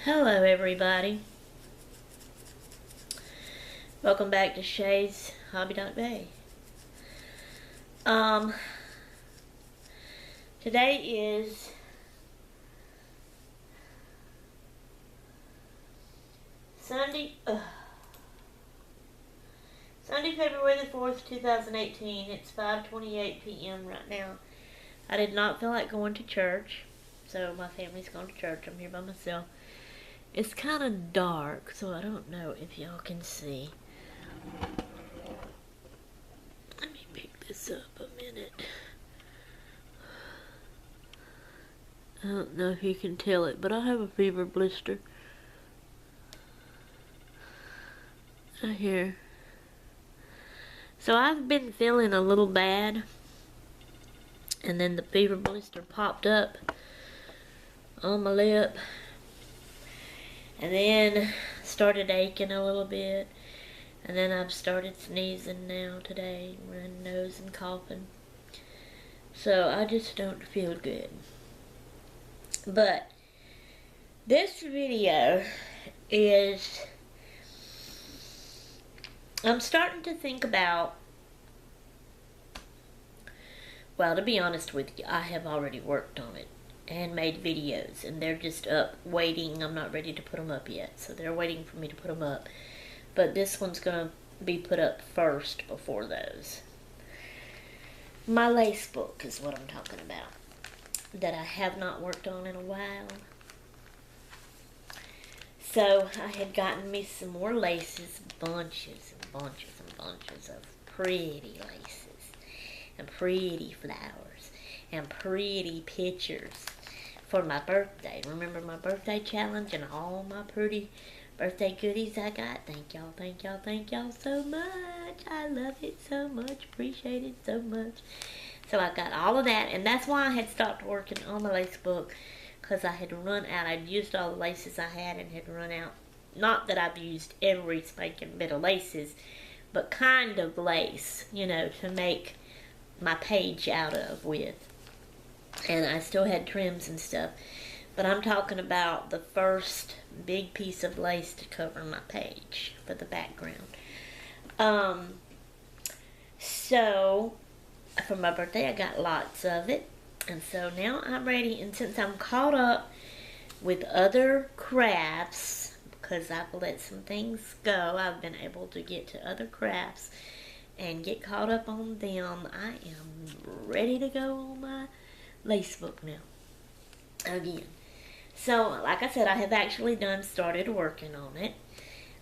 Hello everybody. Welcome back to Shay's Hobby Bay. Today is Sunday, February the 4th, 2018. It's 5:28 p.m. right now. I did not feel like going to church, so my family's going to church. I'm here by myself. It's kind of dark, so I don't know if y'all can see. Let me pick this up a minute. I don't know if you can tell it, but I have a fever blister right here. So I've been feeling a little bad, and then the fever blister popped up on my lip, and then started aching a little bit, and then I've started sneezing now today, running nose and coughing. So I just don't feel good. But this video is, I'm starting to think about, well, to be honest with you, I have already worked on it and made videos, and they're just up waiting. I'm not ready to put them up yet, so they're waiting for me to put them up. But this one's going to be put up first before those. My lace book is what I'm talking about, that I have not worked on in a while. So I had gotten me some more laces, bunches and bunches and bunches of pretty laces, and pretty flowers, and pretty pictures for my birthday. Remember my birthday challenge and all my pretty birthday goodies I got? Thank y'all, thank y'all, thank y'all so much. I love it so much, appreciate it so much. So I got all of that, and that's why I had stopped working on the lace book, because I had run out. I'd used all the laces I had and had run out. Not that I've used every spanking bit of laces, but kind of lace, you know, to make my page out of with. And I still had trims and stuff, but I'm talking about the first big piece of lace to cover my page for the background. So for my birthday I got lots of it, and so now I'm ready. And since I'm caught up with other crafts, because I've let some things go, I've been able to get to other crafts and get caught up on them. I am ready to go on my lace book now again. So like I said, I have actually started working on it.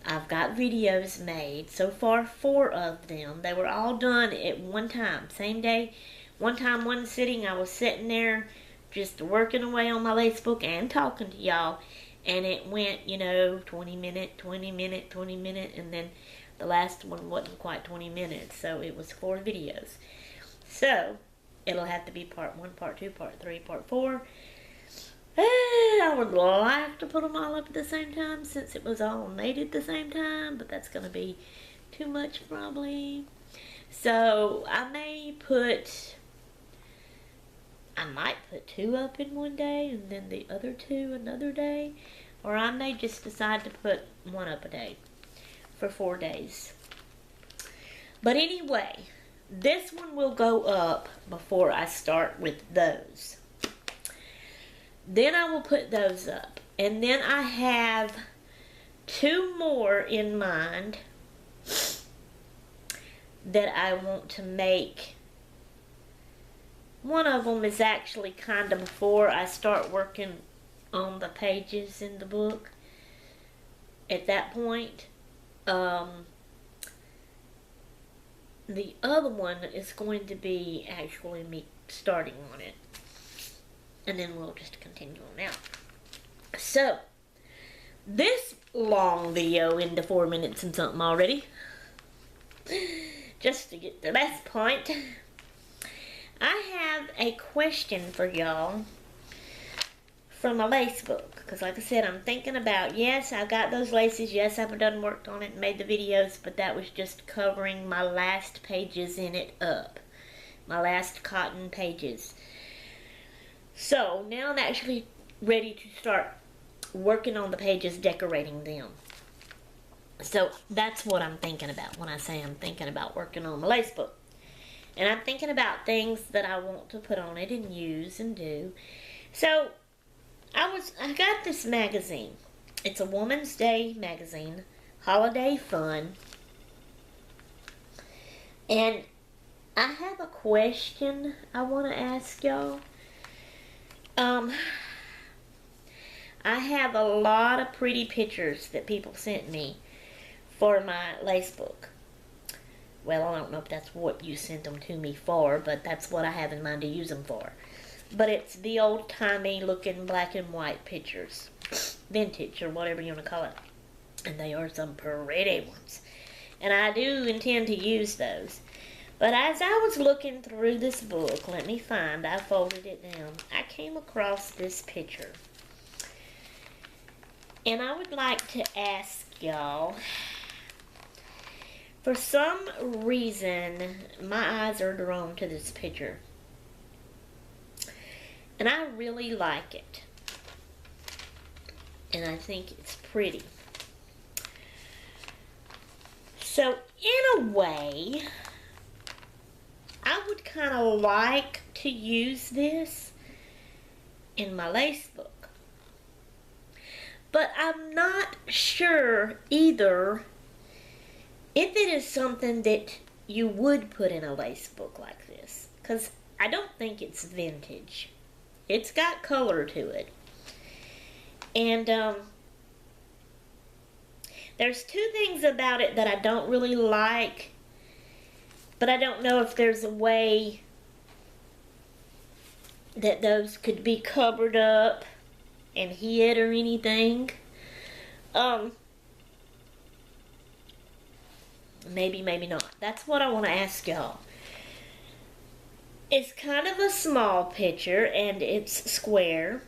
I've got videos made so far, 4 of them. They were all done at one time, same day, one time, one sitting. I was sitting there just working away on my lace book and talking to y'all, and it went, you know, 20 minute, 20 minute, 20 minute, and then the last one wasn't quite 20 minutes, so it was 4 videos. So it'll have to be part 1, part 2, part 3, part 4. I would like to put them all up at the same time, since it was all made at the same time, but that's going to be too much probably. So I might put 2 up in one day and then the other 2 another day, or I may just decide to put 1 up a day for 4 days. But anyway, this one will go up before I start with those. Then I will put those up, and then I have 2 more in mind that I want to make. One of them is actually kind of before I start working on the pages in the book. At that point, the other one is going to be actually me starting on it, and then we'll just continue on out. So this long video into 4 minutes and something already, just to get to this point, I have a question for y'all from a lace book. Because like I said, I'm thinking about, yes, I got those laces, yes, I've done worked on it and made the videos, but that was just covering my last pages in it up. My last cotton pages. So now I'm actually ready to start working on the pages, decorating them. So that's what I'm thinking about when I say I'm thinking about working on my lace book. And I'm thinking about things that I want to put on it and use and do. So I got this magazine. It's a Woman's Day magazine, Holiday Fun. And I have a question I want to ask y'all. I have a lot of pretty pictures that people sent me for my lace book. Well, I don't know if that's what you sent them to me for, but that's what I have in mind to use them for. But it's the old-timey looking black and white pictures. Vintage, or whatever you want to call it. And they are some pretty ones. And I do intend to use those. But as I was looking through this book, let me find, I folded it down, I came across this picture. And I would like to ask y'all, for some reason, my eyes are drawn to this picture. And I really like it. And I think it's pretty. So, in a way, I would kind of like to use this in my lace book. But I'm not sure either if it is something that you would put in a lace book like this. Because I don't think it's vintage. It's got color to it. And there's two things about it that I don't really like. But I don't know if there's a way that those could be covered up and hid or anything. Maybe, maybe not. That's what I want to ask y'all. It's kind of a small picture and it's square.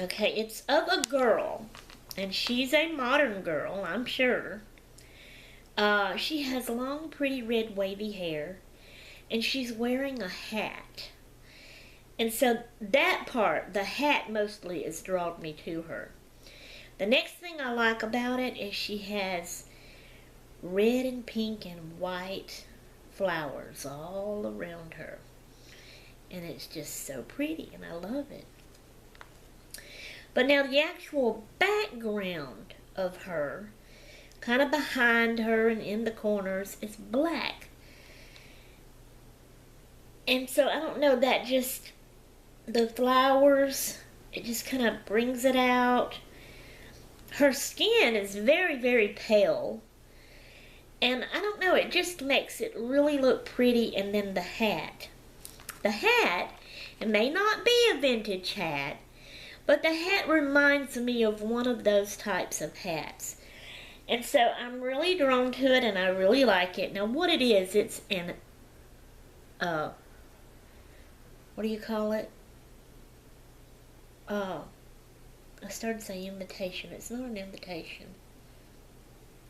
Okay, it's of a girl. And she's a modern girl, I'm sure. She has long, pretty red wavy hair. And she's wearing a hat. And so that part, the hat mostly, has drawn me to her. The next thing I like about it is she has red and pink and white flowers all around her. And it's just so pretty, and I love it. But now the actual background of her, kind of behind her and in the corners, is black. And so I don't know, that just, the flowers, it just kind of brings it out. Her skin is very, very pale. And I don't know, it just makes it really look pretty. And then the hat. The hat, it may not be a vintage hat, but the hat reminds me of one of those types of hats. And so I'm really drawn to it and I really like it. Now what it is, it's an, what do you call it? I started saying invitation. It's not an invitation.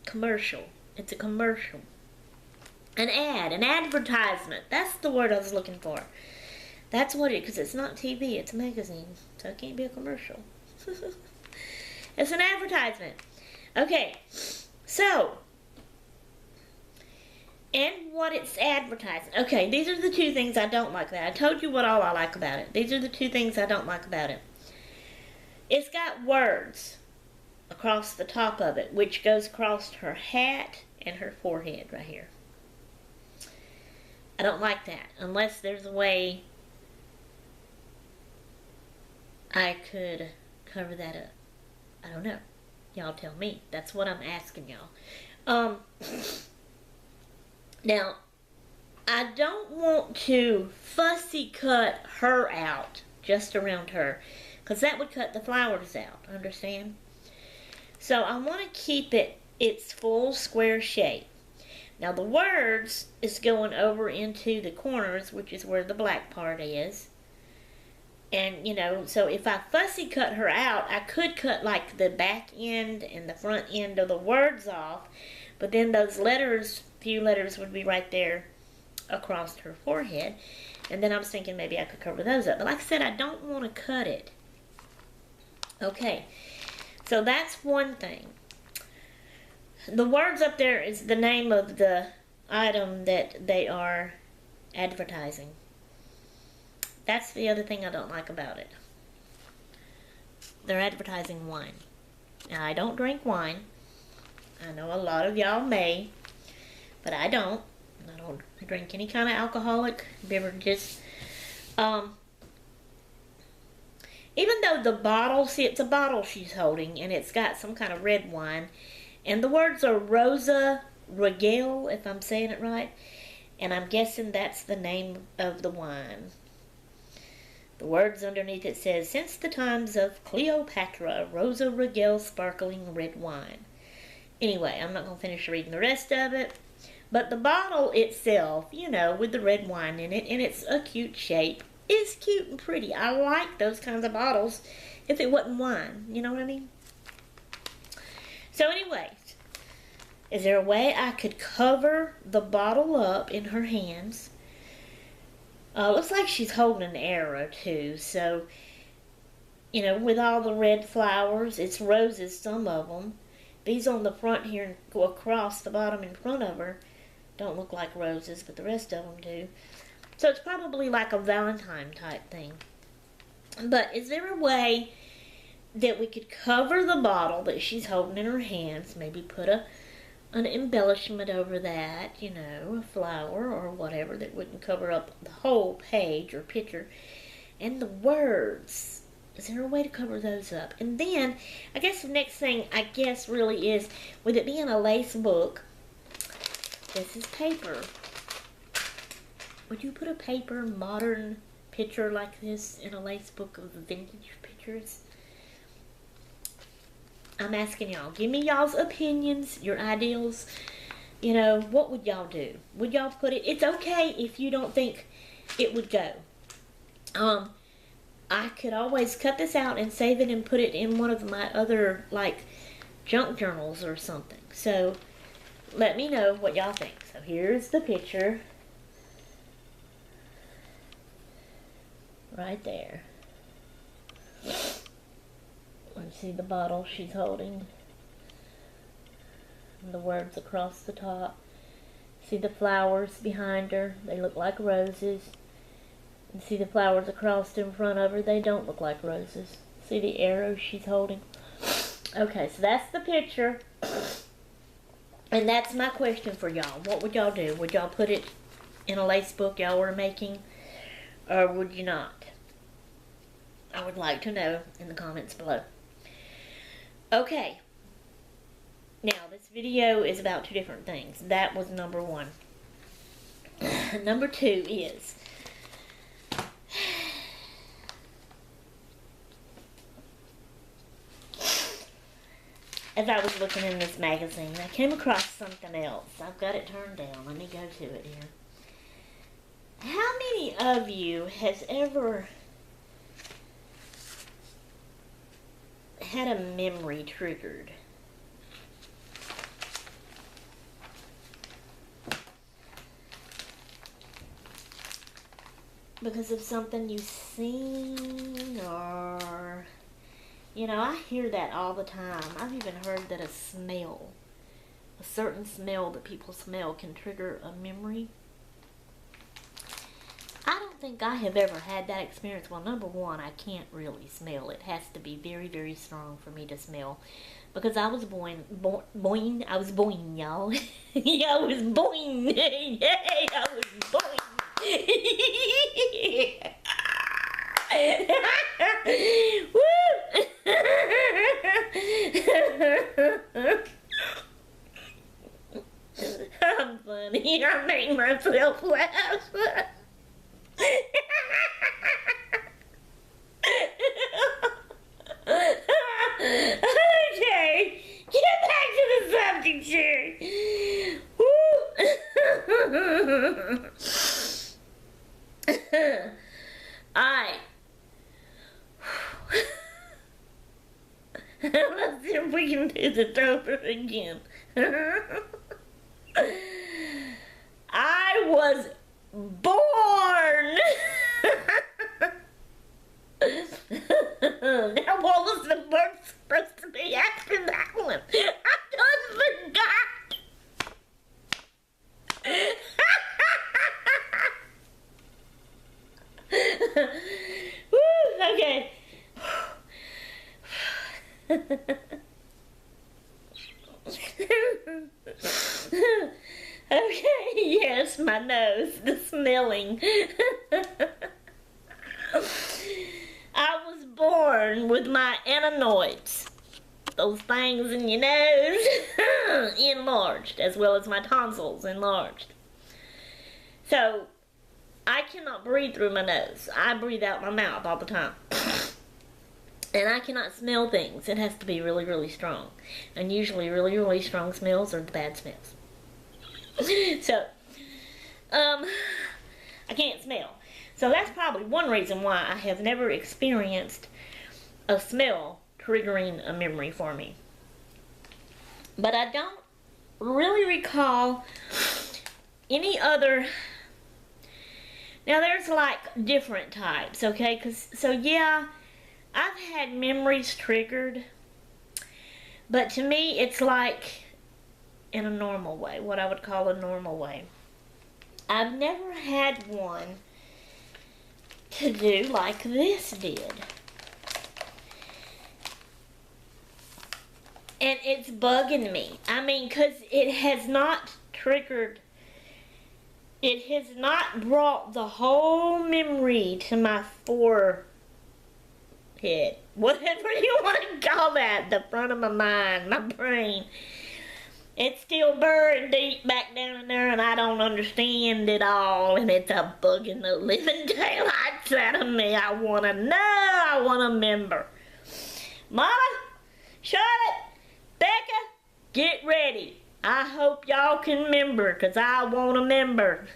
Commercial. It's a commercial. An ad. An advertisement. That's the word I was looking for. That's what it, because it's not TV. It's a magazine. So it can't be a commercial. It's an advertisement. Okay. So. And what it's advertising. Okay, these are the two things I don't like about it. I told you what all I like about it. These are the two things I don't like about it. It's got words across the top of it, which goes across her hat and her forehead right here. I don't like that, unless there's a way I could cover that up. I don't know. Y'all tell me. That's what I'm asking y'all. Now, I don't want to fussy cut her out, just around her, because that would cut the flowers out, understand? So I want to keep it its full square shape. Now the words is going over into the corners, which is where the black part is. And, you know, so if I fussy cut her out, I could cut like the back end and the front end of the words off. But then those letters, few letters would be right there across her forehead. And then I was thinking maybe I could cover those up. But like I said, I don't want to cut it Okay, so that's one thing. The words up there is the name of the item that they are advertising. That's the other thing I don't like about it. They're advertising wine. Now, I don't drink wine. I know a lot of y'all may, but I don't. I don't drink any kind of alcoholic beverages. Even though the bottle, see, it's a bottle she's holding, and it's got some kind of red wine, and the words are Rosa Regale, if I'm saying it right, and I'm guessing that's the name of the wine. The words underneath it says, since the times of Cleopatra, Rosa Regale sparkling red wine. Anyway, I'm not going to finish reading the rest of it. But the bottle itself, you know, with the red wine in it, and it's a cute shape, is cute and pretty. I like those kinds of bottles if it wasn't wine. You know what I mean? So anyways, is there a way I could cover the bottle up in her hands? Looks like she's holding an arrow too. So, you know, with all the red flowers, it's roses, some of them. These on the front here and go across the bottom in front of her don't look like roses, but the rest of them do. So it's probably like a Valentine type thing. But is there a way that we could cover the bottle that she's holding in her hands, maybe put an embellishment over that, you know, a flower or whatever that wouldn't cover up the whole page or picture, and the words? Is there a way to cover those up? And then, I guess the next thing, I guess, really is, with it being a lace book, this is paper. Would you put a paper modern picture like this in a lace book of vintage pictures? I'm asking y'all. Give me y'all's opinions, your ideals. You know, what would y'all do? Would y'all put it? It's okay if you don't think it would go. I could always cut this out and save it and put it in one of my other, like, junk journals or something. So, let me know what y'all think. So, here's the picture. Right there. You see the bottle she's holding. And the words across the top. See the flowers behind her. They look like roses. And see the flowers across in front of her. They don't look like roses. See the arrow she's holding. Okay, so that's the picture. And that's my question for y'all. What would y'all do? Would y'all put it in a lace book y'all were making? Or would you not? I would like to know in the comments below. Okay. Now, this video is about two different things. That was number one. Number two is, as I was looking in this magazine, I came across something else. I've got it turned down. Let me go to it here. How many of you has ever had a memory triggered? Because of something you've seen, or, you know, I hear that all the time. I've even heard that a certain smell that people smell can trigger a memory. I don't think I have ever had that experience. Well, number one, I can't really smell. It has to be very, very strong for me to smell. Because I was born, y'all. I was born. Yay, I was born. I'm funny. I make myself laugh. Okay, get back to the subject, Sherry. Alright. Let's see if we can do the over again. I was born Now what was the word supposed to be after that one? I just forgot. Woo, okay. Okay, yes, my nose, the smelling. I was born with my adenoids, those things in your nose, enlarged, as well as my tonsils enlarged. So, I cannot breathe through my nose. I breathe out my mouth all the time. And I cannot smell things. It has to be really, really strong. And usually really, really strong smells are the bad smells. So, I can't smell. So that's probably one reason why I have never experienced a smell triggering a memory for me. But I don't really recall any other. Now there's like different types, okay? So yeah, I've had memories triggered, but to me it's like in a normal way, what I would call a normal way. I've never had one to do like this did. And it's bugging me. I mean, because it has not triggered, it has not brought the whole memory to my forehead. Whatever you want to call that, the front of my mind, my brain. It's still buried deep back down in there, and I don't understand it all, and it's a bugging the living daylights out of me. I want to know. I want to remember. Mama, Charlotte, Becca, get ready. I hope y'all can remember, because I want to remember.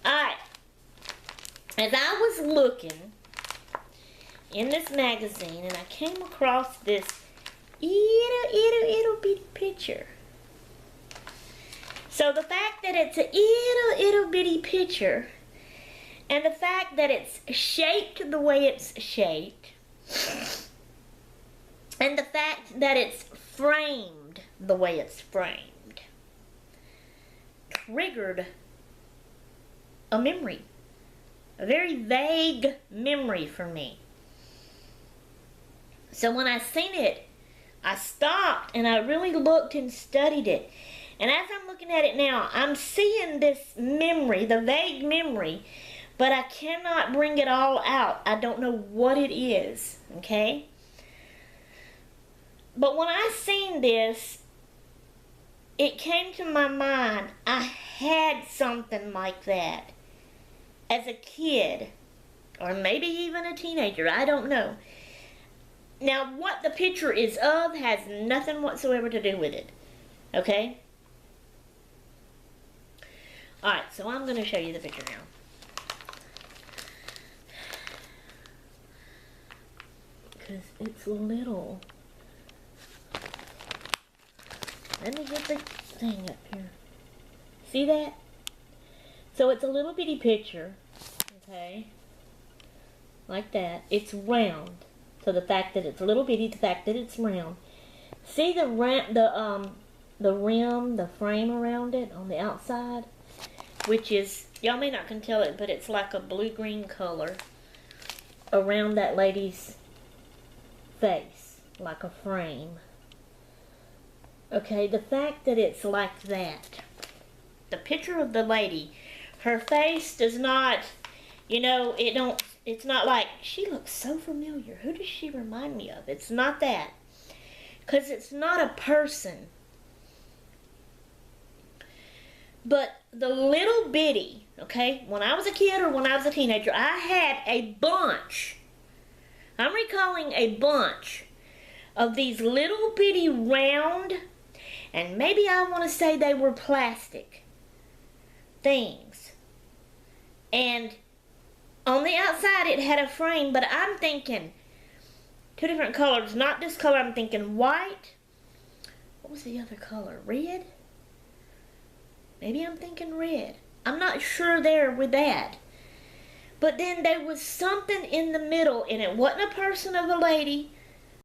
Alright. As I was looking in this magazine, and I came across this ittle bitty picture. So the fact that it's a ittle bitty picture, and the fact that it's shaped the way it's shaped, and the fact that it's framed the way it's framed, triggered a memory. A very vague memory for me. So when I seen it, I stopped and I really looked and studied it. And as I'm looking at it now, I'm seeing this memory, the vague memory, but I cannot bring it all out. I don't know what it is, okay? But when I seen this, it came to my mind, I had something like that as a kid, or maybe even a teenager, I don't know. Now, what the picture is of has nothing whatsoever to do with it, okay? Alright, so I'm going to show you the picture now. Because it's little. Let me get the thing up here. See that? So it's a little bitty picture, okay? Like that. It's round. So the fact that it's a little bitty, the fact that it's round. See the rim, the frame around it on the outside, which is, y'all may not can tell it, but it's like a blue-green color around that lady's face, like a frame. Okay, the fact that it's like that, the picture of the lady, her face does not, you know, it's not like, she looks so familiar. Who does she remind me of? It's not that. Because it's not a person. But the little bitty, okay, when I was a kid or when I was a teenager, I had a bunch. I'm recalling a bunch of these little bitty round, and maybe I want to say they were plastic things. And on the outside it had a frame, but I'm thinking two different colors. Not this color, I'm thinking white. What was the other color? Red? Maybe I'm thinking red. I'm not sure there with that. But then there was something in the middle, and it wasn't a person or a lady,